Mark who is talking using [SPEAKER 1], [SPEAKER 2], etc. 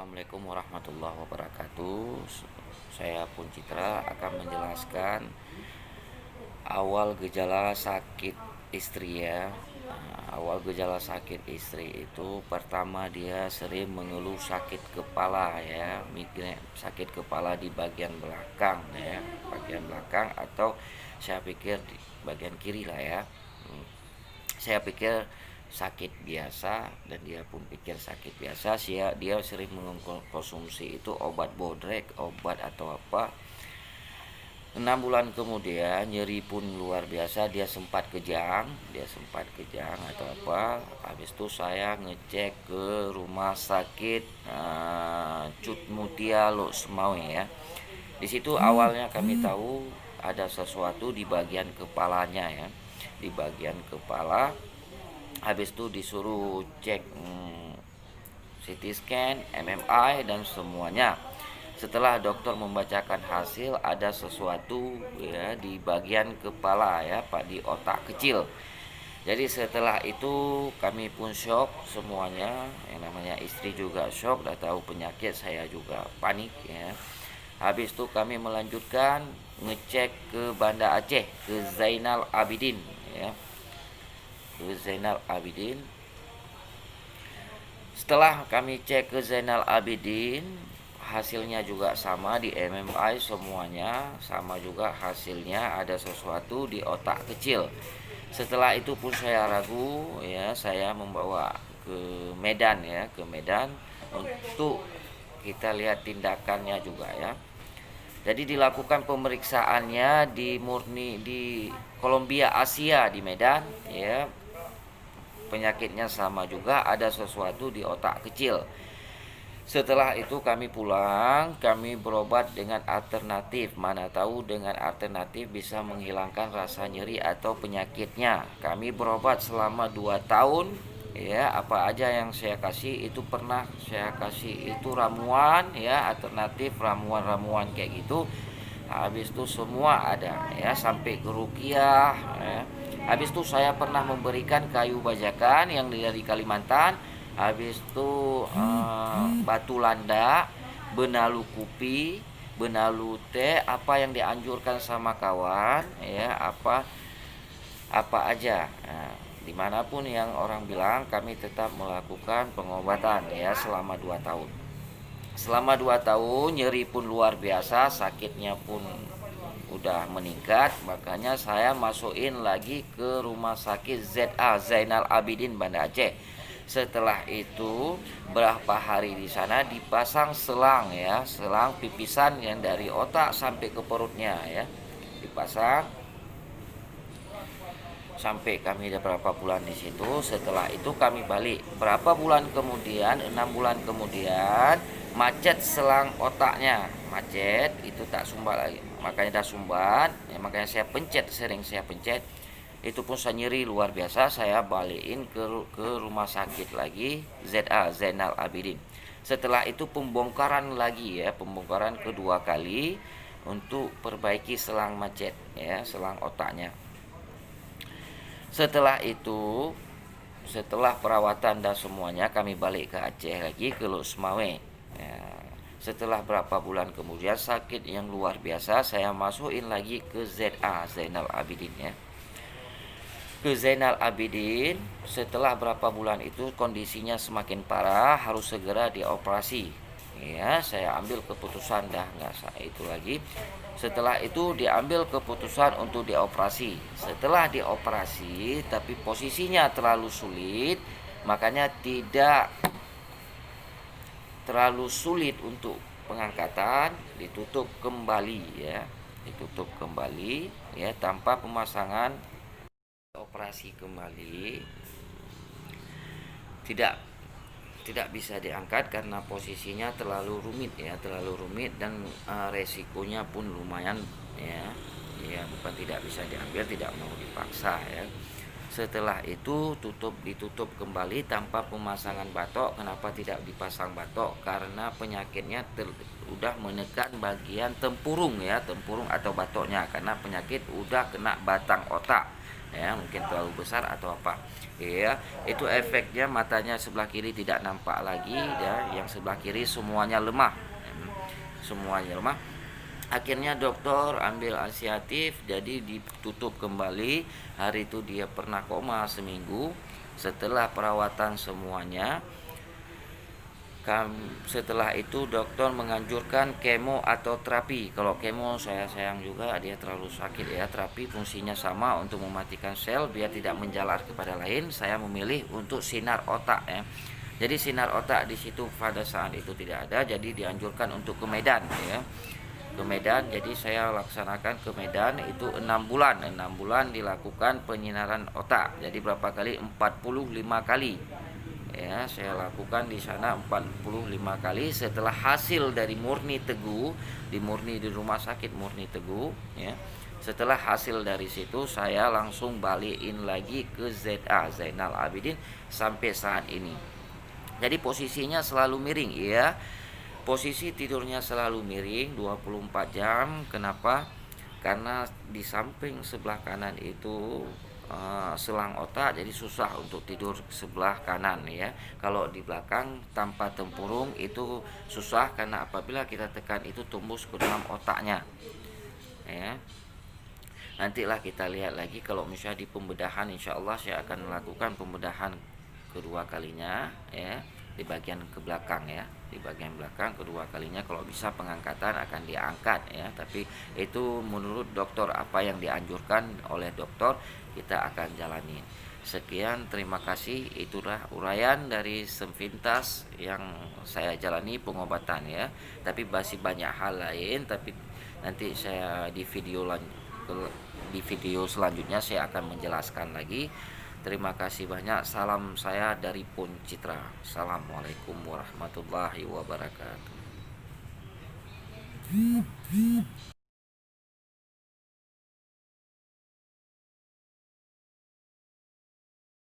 [SPEAKER 1] Assalamualaikum warahmatullahi wabarakatuh. Saya Pun Citra akan menjelaskan awal gejala sakit istri ya. Awal gejala sakit istri itu pertama dia sering mengeluh sakit kepala ya, migrain sakit kepala di bagian belakang ya, bagian belakang atau saya pikir di bagian kiri lah ya. Saya pikir sakit biasa dan dia pun pikir sakit biasa. Dia sering mengkonsumsi itu obat bodrek, obat atau apa. 6 bulan kemudian nyeri pun luar biasa, dia sempat kejang atau apa. Habis itu saya ngecek ke rumah sakit Cut Mutia Loksmawe ya. Di situ awalnya kami tahu ada sesuatu di bagian kepalanya ya, di bagian kepala. Habis itu disuruh cek CT scan, MRI dan semuanya. Setelah dokter membacakan hasil, ada sesuatu ya di bagian kepala ya, Pak, di otak kecil. Jadi setelah itu kami pun shock semuanya, yang namanya istri juga shock, udah tahu penyakit, saya juga panik ya. Habis itu kami melanjutkan ngecek ke Banda Aceh, ke Zainal Abidin ya. Ke Zainal Abidin. Setelah kami cek ke Zainal Abidin, hasilnya juga sama di MRI, semuanya sama juga hasilnya, ada sesuatu di otak kecil. Setelah itu pun saya ragu ya, saya membawa ke Medan ya, ke Medan untuk kita lihat tindakannya juga ya. Jadi dilakukan pemeriksaannya di Columbia Asia di Medan ya. Penyakitnya sama juga, ada sesuatu di otak kecil. Setelah itu kami pulang, kami berobat dengan alternatif. Mana tahu dengan alternatif bisa menghilangkan rasa nyeri atau penyakitnya. Kami berobat selama 2 tahun ya, apa aja yang saya kasih itu pernah saya kasih itu ramuan ya, alternatif ramuan-ramuan kayak gitu. Habis itu semua ada ya, sampai ke ruqyah ya. Habis itu saya pernah memberikan kayu bajakan yang dari Kalimantan. Habis itu batu landa, benalu kupi, benalu teh, apa yang dianjurkan sama kawan ya, apa aja. Nah, dimanapun yang orang bilang, kami tetap melakukan pengobatan ya selama 2 tahun. Selama 2 tahun nyeri pun luar biasa, sakitnya pun udah meningkat, makanya saya masukin lagi ke rumah sakit ZA, Zainal Abidin, Banda Aceh. Setelah itu berapa hari di sana dipasang selang ya, selang pipisan yang dari otak sampai ke perutnya ya, dipasang sampai kami ada berapa bulan di situ. Setelah itu kami balik. Berapa bulan kemudian, 6 bulan kemudian, macet selang otaknya, macet itu tak sumbat lagi. Makanya dah sumbat, ya, makanya saya pencet, sering saya pencet. Itu pun saya nyeri luar biasa, saya balikin ke rumah sakit lagi, ZA, Zainal Abidin. Setelah itu pembongkaran lagi ya, pembongkaran kedua kali untuk perbaiki selang macet ya, selang otaknya. Setelah itu, setelah perawatan dan semuanya, kami balik ke Aceh lagi, ke Loksmawe ya. Setelah berapa bulan kemudian, sakit yang luar biasa, saya masukin lagi ke ZA, Zainal Abidin ya, ke Zainal Abidin. Setelah berapa bulan itu kondisinya semakin parah, harus segera dioperasi ya. Saya ambil keputusan dah nggak itu lagi. Setelah itu diambil keputusan untuk dioperasi. Setelah dioperasi tapi posisinya terlalu sulit, makanya tidak terlalu sulit untuk pengangkatan, ditutup kembali ya, ditutup kembali ya, tanpa pemasangan. Operasi kembali, tidak bisa diangkat karena posisinya terlalu rumit ya, terlalu rumit dan resikonya pun lumayan ya. Ya, bukan tidak bisa diambil, tidak mau dipaksa ya. Setelah itu ditutup kembali tanpa pemasangan batok. Kenapa tidak dipasang batok? Karena penyakitnya udah menekan bagian tempurung ya, tempurung atau batoknya, karena penyakit udah kena batang otak. ya, mungkin terlalu besar atau apa ya. Itu efeknya matanya sebelah kiri tidak nampak lagi ya, yang sebelah kiri semuanya lemah. Semuanya lemah. Akhirnya dokter ambil inisiatif, jadi ditutup kembali. Hari itu dia pernah koma seminggu. Setelah perawatan semuanya, setelah itu dokter menganjurkan kemo atau terapi. Kalau kemo saya sayang juga, dia terlalu sakit ya. Terapi fungsinya sama untuk mematikan sel biar tidak menjalar kepada lain. Saya memilih untuk sinar otak ya. Jadi sinar otak di situ pada saat itu tidak ada, jadi dianjurkan untuk ke Medan ya. Ke Medan, jadi saya laksanakan ke Medan itu 6 bulan. 6 bulan dilakukan penyinaran otak. Jadi berapa kali? 45 kali. Ya, saya lakukan di sana 45 kali. Setelah hasil dari Murni Teguh, di rumah sakit Murni Teguh ya. Setelah hasil dari situ saya langsung balikin lagi ke ZA, Zainal Abidin, sampai saat ini. Jadi posisinya selalu miring ya. Posisi tidurnya selalu miring 24 jam. Kenapa? Karena di samping sebelah kanan itu selang otak, jadi susah untuk tidur sebelah kanan ya. Kalau di belakang tanpa tempurung itu susah, karena apabila kita tekan itu tembus ke dalam otaknya ya. Nantilah kita lihat lagi kalau misalnya di pembedahan, insya Allah saya akan melakukan pembedahan kedua kalinya ya, di bagian ke belakang ya, di bagian belakang kedua kalinya. Kalau bisa pengangkatan akan diangkat ya, tapi itu menurut dokter, apa yang dianjurkan oleh dokter kita akan jalani. Sekian, terima kasih. Itulah uraian dari sepintas yang saya jalani pengobatan ya, tapi masih banyak hal lain, tapi nanti saya di video selanjutnya saya akan menjelaskan lagi. Terima kasih banyak. Salam saya dari Pun Citra. Assalamualaikum warahmatullahi wabarakatuh.